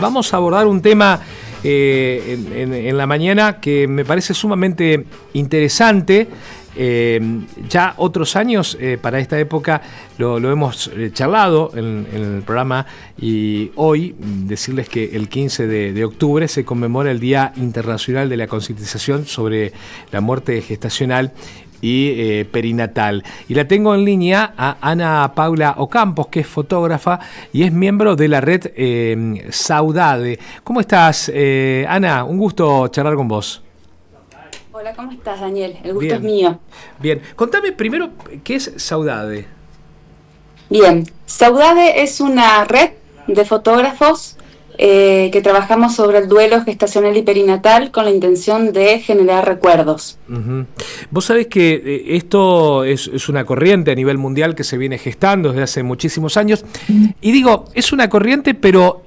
Vamos a abordar un tema en la mañana que me parece sumamente interesante. Ya otros años, para esta época, lo hemos charlado en el programa, y hoy decirles que el 15 de octubre se conmemora el Día Internacional de la Concientización sobre la Muerte Gestacional y perinatal. Y la tengo en línea a Ana Paula Ocampos, que es fotógrafa y es miembro de la red Saudade. ¿Cómo estás, Ana? Un gusto charlar con vos. Hola, ¿cómo estás, Daniel? El gusto es mío. Bien, contame primero, ¿qué es Saudade? Bien, Saudade es una red de fotógrafos que trabajamos sobre el duelo gestacional y perinatal con la intención de generar recuerdos. Uh-huh. Vos sabés que esto es una corriente a nivel mundial que se viene gestando desde hace muchísimos años. Y digo, es una corriente, pero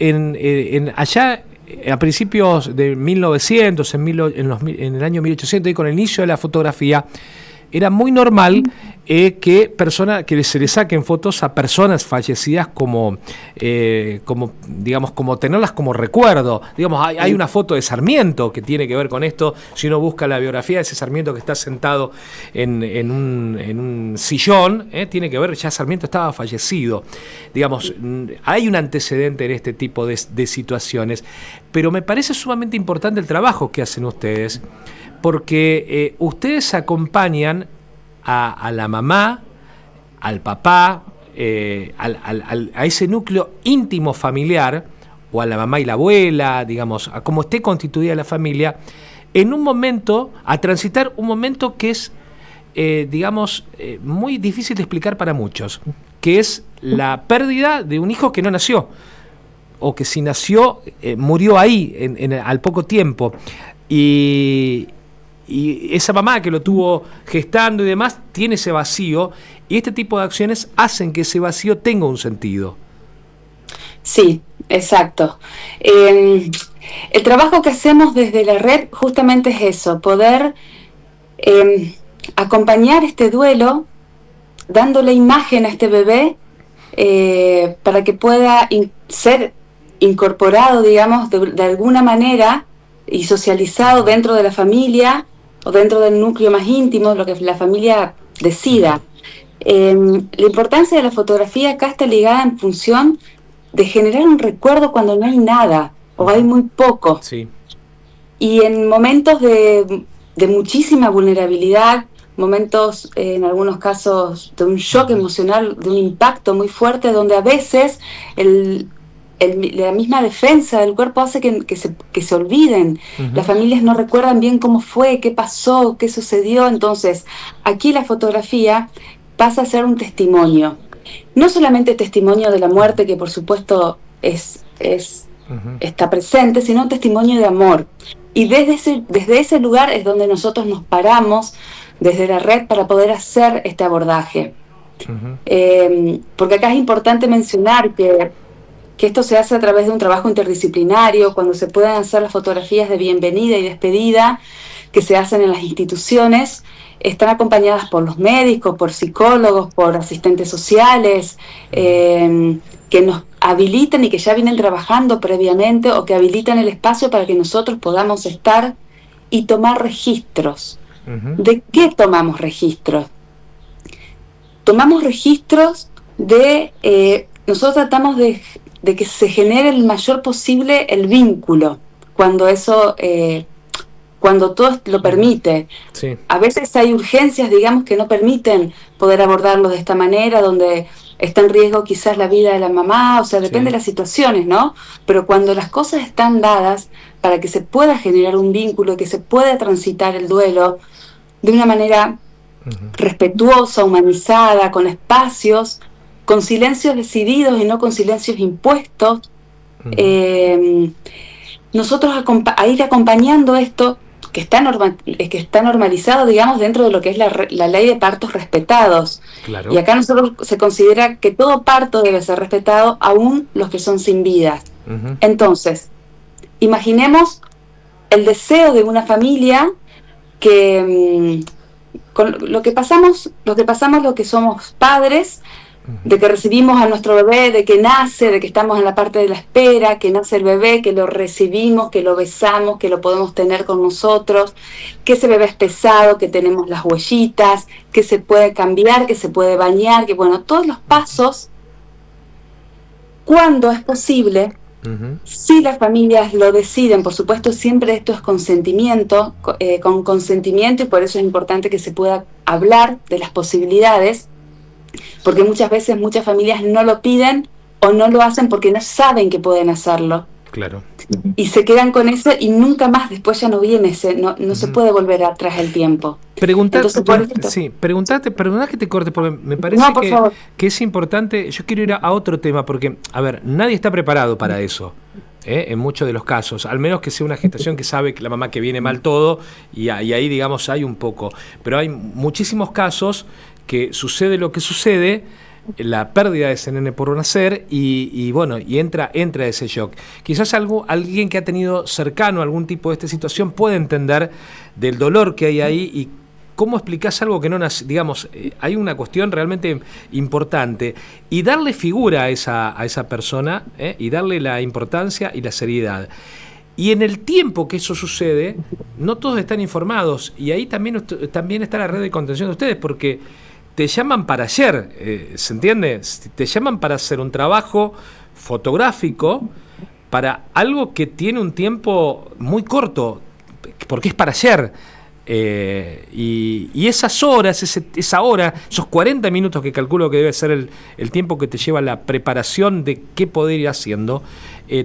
allá a principios de 1900, en el año 1800, y con el inicio de la fotografía, era muy normal que se le saquen fotos a personas fallecidas como tenerlas como recuerdo. Digamos, hay una foto de Sarmiento que tiene que ver con esto. Si uno busca la biografía de ese Sarmiento que está sentado en un sillón, tiene que ver, ya Sarmiento estaba fallecido. Digamos, hay un antecedente en este tipo de situaciones. Pero me parece sumamente importante el trabajo que hacen ustedes, porque ustedes acompañan a la mamá, al papá, a ese núcleo íntimo familiar, o a la mamá y la abuela, digamos, a cómo esté constituida la familia, en un momento, a transitar un momento que es, muy difícil de explicar para muchos, que es la pérdida de un hijo que no nació, o que si nació, murió ahí al poco tiempo. Y esa mamá que lo tuvo gestando y demás, tiene ese vacío, y este tipo de acciones hacen que ese vacío tenga un sentido. Sí, exacto. El trabajo que hacemos desde la red justamente es eso, poder acompañar este duelo, dándole imagen a este bebé para que pueda ser incorporado, digamos, de alguna manera y socializado dentro de la familia o dentro del núcleo más íntimo, lo que la familia decida. La importancia de la fotografía acá está ligada en función de generar un recuerdo cuando no hay nada o hay muy poco. Sí. Y en momentos de muchísima vulnerabilidad, momentos en algunos casos de un shock emocional, de un impacto muy fuerte, donde a veces la misma defensa del cuerpo hace que se olviden. Uh-huh. Las familias no recuerdan bien cómo fue, qué pasó, qué sucedió. Entonces, aquí la fotografía pasa a ser un testimonio. No solamente testimonio de la muerte, que por supuesto uh-huh. está presente, sino un testimonio de amor. Y desde ese lugar es donde nosotros nos paramos, desde la red, para poder hacer este abordaje. Uh-huh. Porque acá es importante mencionar que esto se hace a través de un trabajo interdisciplinario, cuando se pueden hacer las fotografías de bienvenida y despedida que se hacen en las instituciones, están acompañadas por los médicos, por psicólogos, por asistentes sociales, que nos habilitan y que ya vienen trabajando previamente, o que habilitan el espacio para que nosotros podamos estar y tomar registros. Uh-huh. ¿De qué tomamos registros? Tomamos registros de... nosotros tratamos de que se genere el mayor posible el vínculo, cuando eso, cuando todo lo permite. Sí. A veces hay urgencias, digamos, que no permiten poder abordarlo de esta manera, donde está en riesgo quizás la vida de la mamá, o sea, depende de las situaciones, ¿no? Pero cuando las cosas están dadas para que se pueda generar un vínculo, que se pueda transitar el duelo de una manera respetuosa, humanizada, con espacios, con silencios decididos y no con silencios impuestos, nosotros a ir acompañando esto que está normalizado, digamos, dentro de lo que es la ley de partos respetados. Claro. Y acá nosotros se considera que todo parto debe ser respetado, aún los que son sin vida. Uh-huh. Entonces, imaginemos el deseo de una familia que con lo que pasamos los que somos padres, de que recibimos a nuestro bebé, de que nace, de que estamos en la parte de la espera, que nace el bebé, que lo recibimos, que lo besamos, que lo podemos tener con nosotros, que ese bebé es pesado, que tenemos las huellitas, que se puede cambiar, que se puede bañar, que bueno, todos los pasos, cuando es posible, si las familias lo deciden, por supuesto siempre esto es consentimiento, con consentimiento, y por eso es importante que se pueda hablar de las posibilidades, porque muchas veces muchas familias no lo piden o no lo hacen porque no saben que pueden hacerlo. Claro. Y se quedan con eso y nunca más, después ya no viene, no se puede volver atrás el tiempo. Preguntate que te corte, porque me parece que es importante. Yo quiero ir a otro tema, porque, a ver, nadie está preparado para eso. En muchos de los casos, al menos que sea una gestación que sabe que la mamá que viene mal todo, y ahí, digamos, hay un poco. Pero hay muchísimos casos que sucede lo que sucede, la pérdida de ese nene por nacer, y entra ese shock. Quizás alguien que ha tenido cercano algún tipo de esta situación puede entender del dolor que hay ahí y cómo explicás algo que no nace. Digamos, hay una cuestión realmente importante, y darle figura a esa persona, y darle la importancia y la seriedad. Y en el tiempo que eso sucede, no todos están informados, y ahí también está la red de contención de ustedes, porque te llaman para ayer, ¿se entiende? Te llaman para hacer un trabajo fotográfico para algo que tiene un tiempo muy corto, porque es para ayer. Y esas horas, esos 40 minutos que calculo que debe ser el tiempo que te lleva la preparación de qué poder ir haciendo,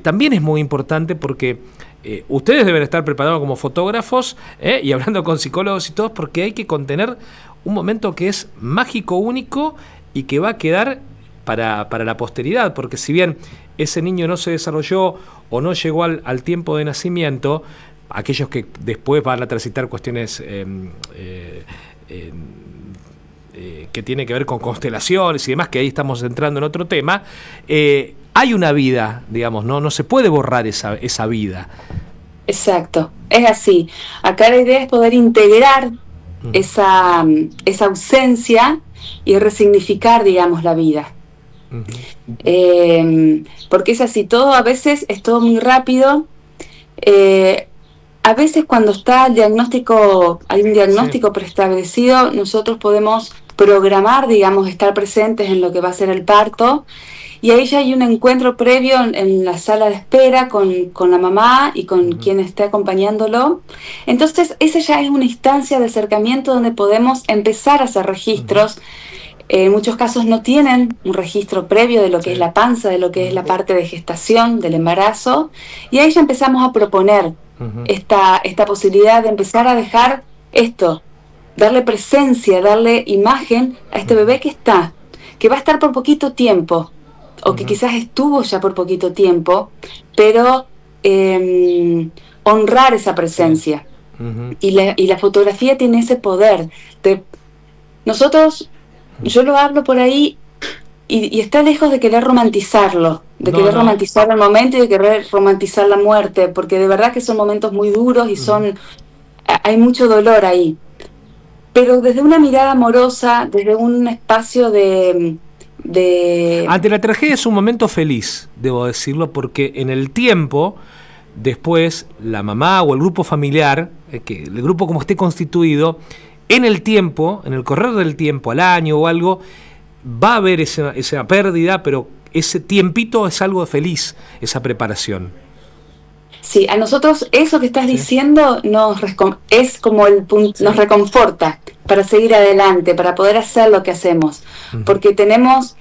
también es muy importante, porque ustedes deben estar preparados como fotógrafos, y hablando con psicólogos y todos, porque hay que contener un momento que es mágico, único, y que va a quedar para la posteridad, porque si bien ese niño no se desarrolló o no llegó al tiempo de nacimiento, aquellos que después van a transitar cuestiones que tienen que ver con constelaciones y demás, que ahí estamos entrando en otro tema, hay una vida, digamos, no se puede borrar esa vida. Exacto, es así. Acá la idea es poder integrar esa ausencia y resignificar, digamos, la vida. Porque es así, a veces es todo muy rápido. A veces cuando hay un diagnóstico preestablecido, nosotros podemos programar, digamos, estar presentes en lo que va a ser el parto, y ahí ya hay un encuentro previo en la sala de espera con la mamá y con quien esté acompañándolo. Entonces esa ya es una instancia de acercamiento donde podemos empezar a hacer registros. En muchos casos no tienen un registro previo de lo que es la panza, de lo que es la parte de gestación, del embarazo, y ahí ya empezamos a proponer esta posibilidad de empezar a dejar esto, darle presencia, darle imagen a este bebé que va a estar por poquito tiempo, o que quizás estuvo ya por poquito tiempo, pero honrar esa presencia. Y la fotografía tiene ese poder. Yo lo hablo por ahí, y está lejos de querer romantizarlo, romantizar el momento y de querer romantizar la muerte, porque de verdad que son momentos muy duros y hay mucho dolor ahí. Pero desde una mirada amorosa, desde un espacio de... Ante la tragedia es un momento feliz, debo decirlo, porque en el tiempo, después, la mamá o el grupo familiar, el grupo como esté constituido, en el tiempo, en el correr del tiempo, al año o algo, va a haber esa pérdida, pero ese tiempito es algo feliz, esa preparación. Sí, a nosotros eso que estás diciendo es como el punto, nos reconforta para seguir adelante, para poder hacer lo que hacemos, porque tenemos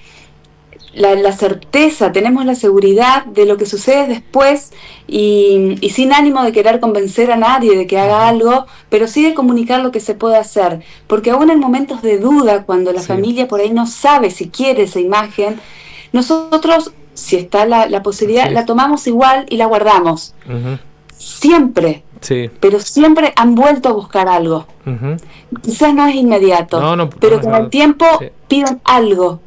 la certeza, tenemos la seguridad de lo que sucede después, y sin ánimo de querer convencer a nadie de que haga algo, pero sí de comunicar lo que se puede hacer, porque aún en momentos de duda, cuando la familia por ahí no sabe si quiere esa imagen, nosotros, si está la posibilidad, la tomamos igual y la guardamos. Siempre, pero siempre han vuelto a buscar algo. Quizás no es inmediato, pero con el tiempo piden algo,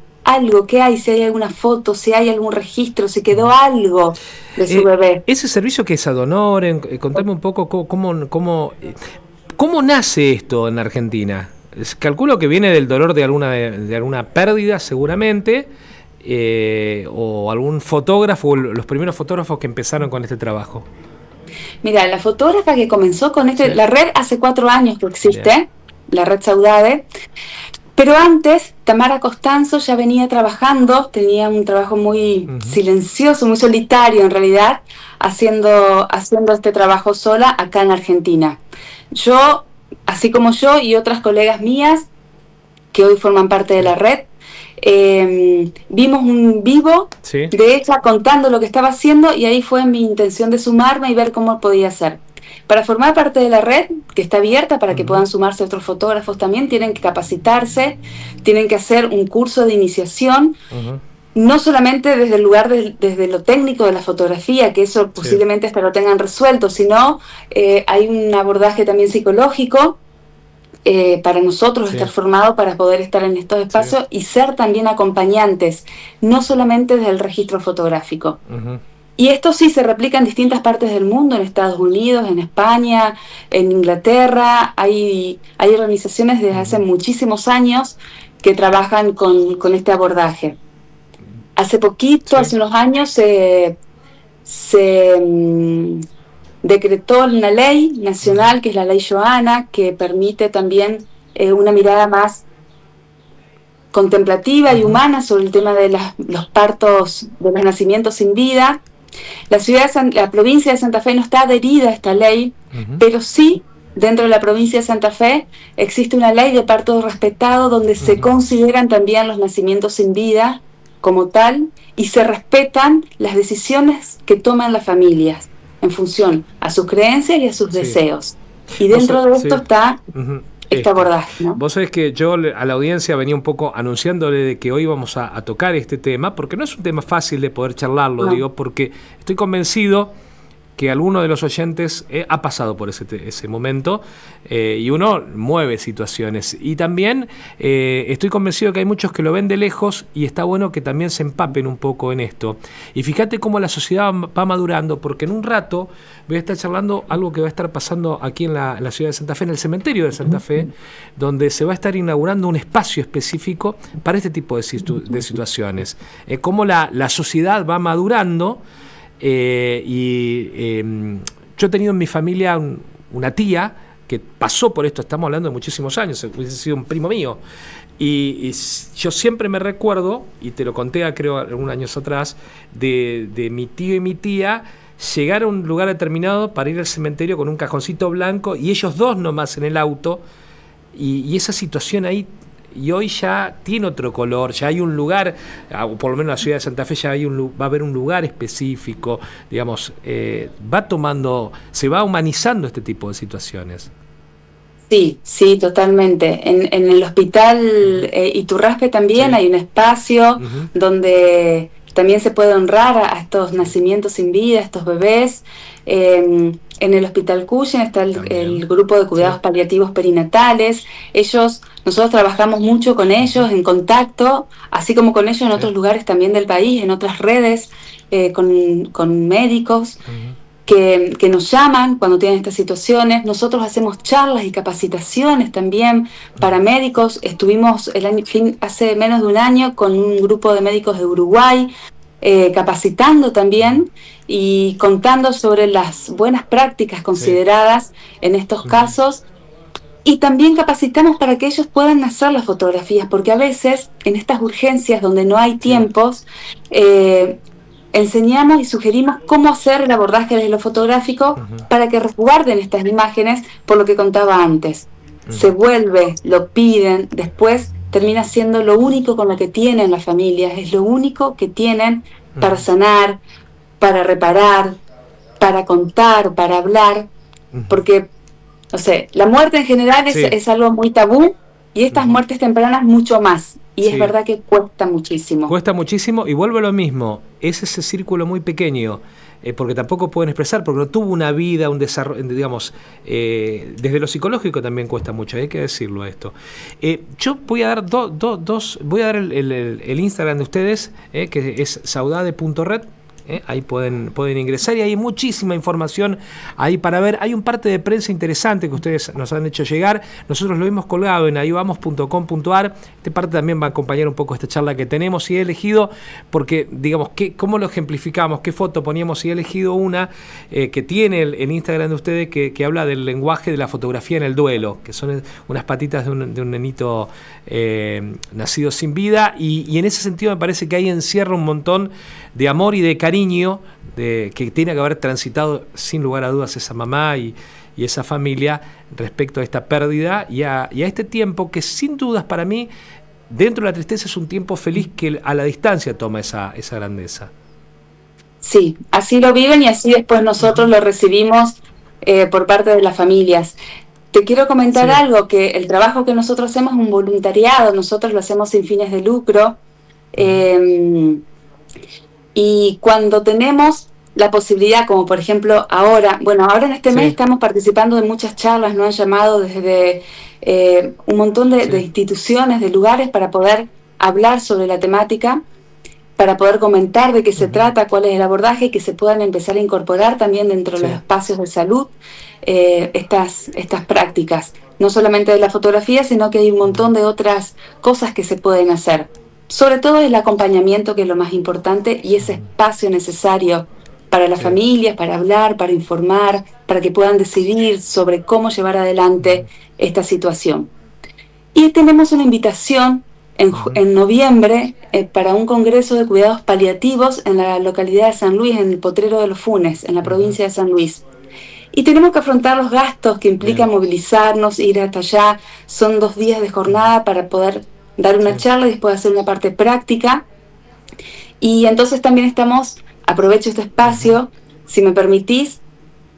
que hay, si hay alguna foto, si hay algún registro, si quedó algo de su bebé. Ese servicio que es Ad Honorem, contame un poco cómo nace esto en Argentina. calculo que viene del dolor de alguna pérdida seguramente, o algún fotógrafo, los primeros fotógrafos que empezaron con este trabajo. Mira, la fotógrafa que comenzó con Sí. la red hace 4 años que existe, Bien. la red Saudade, pero antes Tamara Costanzo ya venía trabajando, tenía un trabajo muy silencioso, muy solitario en realidad, haciendo este trabajo sola acá en Argentina. Yo, así como yo y otras colegas mías que hoy forman parte de la red, vimos un vivo Sí. de ella contando lo que estaba haciendo, y ahí fue mi intención de sumarme y ver cómo podía hacer. Para formar parte de la red, que está abierta para que puedan sumarse otros fotógrafos también, tienen que capacitarse, tienen que hacer un curso de iniciación, no solamente desde el lugar desde lo técnico de la fotografía, que eso posiblemente hasta lo tengan resuelto, sino hay un abordaje también psicológico, para nosotros estar formados para poder estar en estos espacios y ser también acompañantes, no solamente desde el registro fotográfico. Y esto sí se replica en distintas partes del mundo, en Estados Unidos, en España, en Inglaterra. Hay organizaciones desde hace muchísimos años que trabajan con este abordaje. Hace poquito, hace unos años, se decretó una ley nacional, que es la ley Joana, que permite también una mirada más contemplativa y humana sobre el tema de los partos, de los nacimientos sin vida. La provincia de Santa Fe no está adherida a esta ley, pero sí, dentro de la provincia de Santa Fe existe una ley de parto respetado donde se consideran también los nacimientos sin vida como tal, y se respetan las decisiones que toman las familias en función a sus creencias y a sus deseos. Y dentro de esto está este abordaje, ¿no? Vos sabés que yo a la audiencia venía un poco anunciándole de que hoy vamos a tocar este tema, porque no es un tema fácil de poder charlarlo, digo, porque estoy convencido que alguno de los oyentes ha pasado por ese momento, y uno mueve situaciones. Y también estoy convencido que hay muchos que lo ven de lejos, y está bueno que también se empapen un poco en esto. Y fíjate cómo la sociedad va madurando, porque en un rato voy a estar charlando algo que va a estar pasando aquí en la ciudad de Santa Fe, en el cementerio de Santa Fe, donde se va a estar inaugurando un espacio específico para este tipo de situaciones. Cómo la sociedad va madurando. Yo he tenido en mi familia una tía que pasó por esto, estamos hablando de muchísimos años, hubiese sido un primo mío, y yo siempre me recuerdo, y te lo conté creo algunos años atrás, de mi tío y mi tía llegar a un lugar determinado para ir al cementerio con un cajoncito blanco y ellos dos nomás en el auto, y esa situación ahí. Y hoy ya tiene otro color, ya hay un lugar, por lo menos en la ciudad de Santa Fe ya va a haber un lugar específico, digamos, se va humanizando este tipo de situaciones. Sí, totalmente. En el hospital Iturraspe también hay un espacio donde también se puede honrar a estos nacimientos sin vida, a estos bebés. En el Hospital Cuyen está el grupo de cuidados paliativos perinatales. Nosotros trabajamos mucho con ellos, en contacto, así como con ellos en otros lugares también del país, en otras redes, con médicos que nos llaman cuando tienen estas situaciones. Nosotros hacemos charlas y capacitaciones también para médicos. Estuvimos hace menos de un año con un grupo de médicos de Uruguay, capacitando también y contando sobre las buenas prácticas consideradas en estos casos, y también capacitamos para que ellos puedan hacer las fotografías, porque a veces en estas urgencias donde no hay tiempos, enseñamos y sugerimos cómo hacer el abordaje desde lo fotográfico para que resguarden estas imágenes, por lo que contaba antes. Se vuelve, lo piden, después termina siendo lo único con lo que tienen las familias, es lo único que tienen para sanar, para reparar, para contar, para hablar, porque, no sé, la muerte en general es algo muy tabú, y estas muertes tempranas mucho más, y es verdad que cuesta muchísimo. Cuesta muchísimo, y vuelvo a lo mismo, es ese círculo muy pequeño, porque tampoco pueden expresar, porque no tuvo una vida, un desarrollo, digamos, desde lo psicológico también cuesta mucho, hay que decirlo esto. Yo voy a dar voy a dar el Instagram de ustedes, que es saudade.red, Ahí pueden ingresar y hay muchísima información ahí para ver. Hay un parte de prensa interesante que ustedes nos han hecho llegar. Nosotros lo hemos colgado en ayuvamos.com.ar. Este parte también va a acompañar un poco esta charla que tenemos y he elegido, porque digamos, ¿cómo lo ejemplificamos? ¿Qué foto poníamos? Y he elegido una que tiene el Instagram de ustedes que habla del lenguaje de la fotografía en el duelo, que son unas patitas de un nenito nacido sin vida y en ese sentido me parece que ahí encierra un montón de amor y de cariño que tiene que haber transitado sin lugar a dudas esa mamá y esa familia respecto a esta pérdida y a este tiempo que sin dudas para mí dentro de la tristeza es un tiempo feliz que a la distancia toma esa grandeza. Sí, así lo viven y así después nosotros lo recibimos por parte de las familias. Te quiero comentar algo, que el trabajo que nosotros hacemos es un voluntariado, nosotros lo hacemos sin fines de lucro. Y cuando tenemos la posibilidad, como por ejemplo ahora en este mes estamos participando de muchas charlas, nos han llamado desde un montón de instituciones, de lugares para poder hablar sobre la temática, para poder comentar de qué se trata, cuál es el abordaje y que se puedan empezar a incorporar también dentro de los espacios de salud estas prácticas, no solamente de la fotografía, sino que hay un montón de otras cosas que se pueden hacer. Sobre todo el acompañamiento, que es lo más importante, y ese espacio necesario para las familias, para hablar, para informar, para que puedan decidir sobre cómo llevar adelante esta situación. Y tenemos una invitación en noviembre para un congreso de cuidados paliativos en la localidad de San Luis, en el Potrero de los Funes, en la provincia de San Luis. Y tenemos que afrontar los gastos que implica movilizarnos, ir hasta allá. Son 2 días de jornada para poder dar una charla y después hacer una parte práctica. Y entonces también aprovecho este espacio, si me permitís,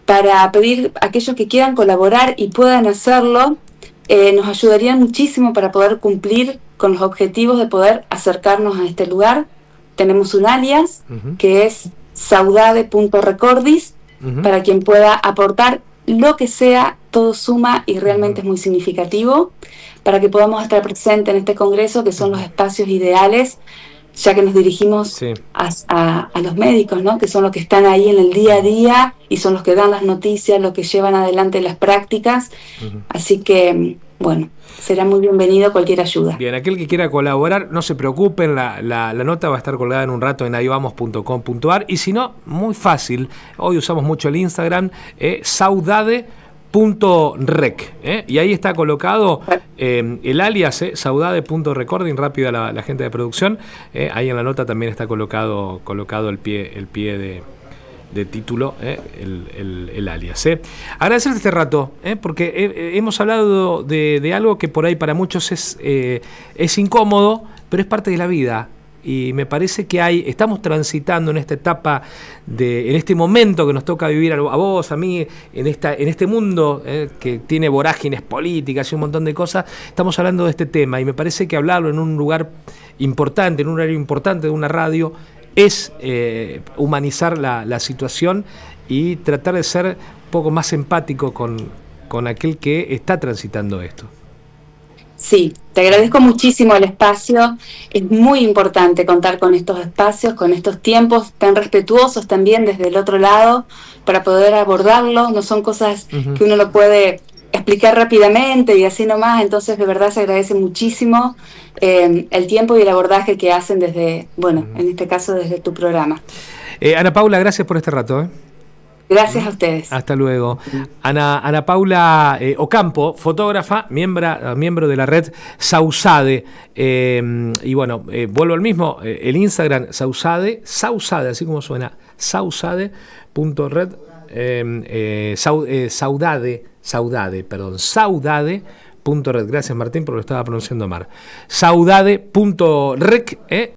para pedir a aquellos que quieran colaborar y puedan hacerlo, nos ayudarían muchísimo para poder cumplir con los objetivos de poder acercarnos a este lugar. Tenemos un alias que es saudade.recordis, para quien pueda aportar lo que sea, todo suma y realmente es muy significativo para que podamos estar presentes en este congreso, que son los espacios ideales, ya que nos dirigimos a los médicos, ¿no? Que son los que están ahí en el día a día y son los que dan las noticias, los que llevan adelante las prácticas. Así que, bueno, será muy bienvenido cualquier ayuda. Bien, aquel que quiera colaborar, no se preocupen, la nota va a estar colgada en un rato en ayuvamos.com.ar y si no, muy fácil, hoy usamos mucho el Instagram, saudade.rec, y ahí está colocado el alias, saudade.recording, rápido a la gente de producción, ahí en la nota también está colocado el pie de título, el alias. Agradecerte este rato, porque hemos hablado de algo que por ahí para muchos es incómodo, pero es parte de la vida. Y me parece que estamos transitando en esta etapa, en este momento que nos toca vivir a vos, a mí, en este mundo que tiene vorágines políticas y un montón de cosas, estamos hablando de este tema y me parece que hablarlo en un lugar importante, en un horario importante de una radio, es humanizar la situación y tratar de ser un poco más empático con aquel que está transitando esto. Sí, te agradezco muchísimo el espacio. Es muy importante contar con estos espacios, con estos tiempos tan respetuosos también desde el otro lado para poder abordarlo. No son cosas que uno lo puede explicar rápidamente y así nomás. Entonces, de verdad se agradece muchísimo el tiempo y el abordaje que hacen desde, en este caso desde tu programa. Ana Paula, gracias por este rato. Gracias a ustedes. Hasta luego. Ana Paula Ocampo, fotógrafa, miembro de la red Sausade. Y bueno, vuelvo al mismo, el Instagram Sausade, así como suena, sausade.red, saudade.red. Gracias, Martín, porque lo estaba pronunciando mal. Saudade.rec,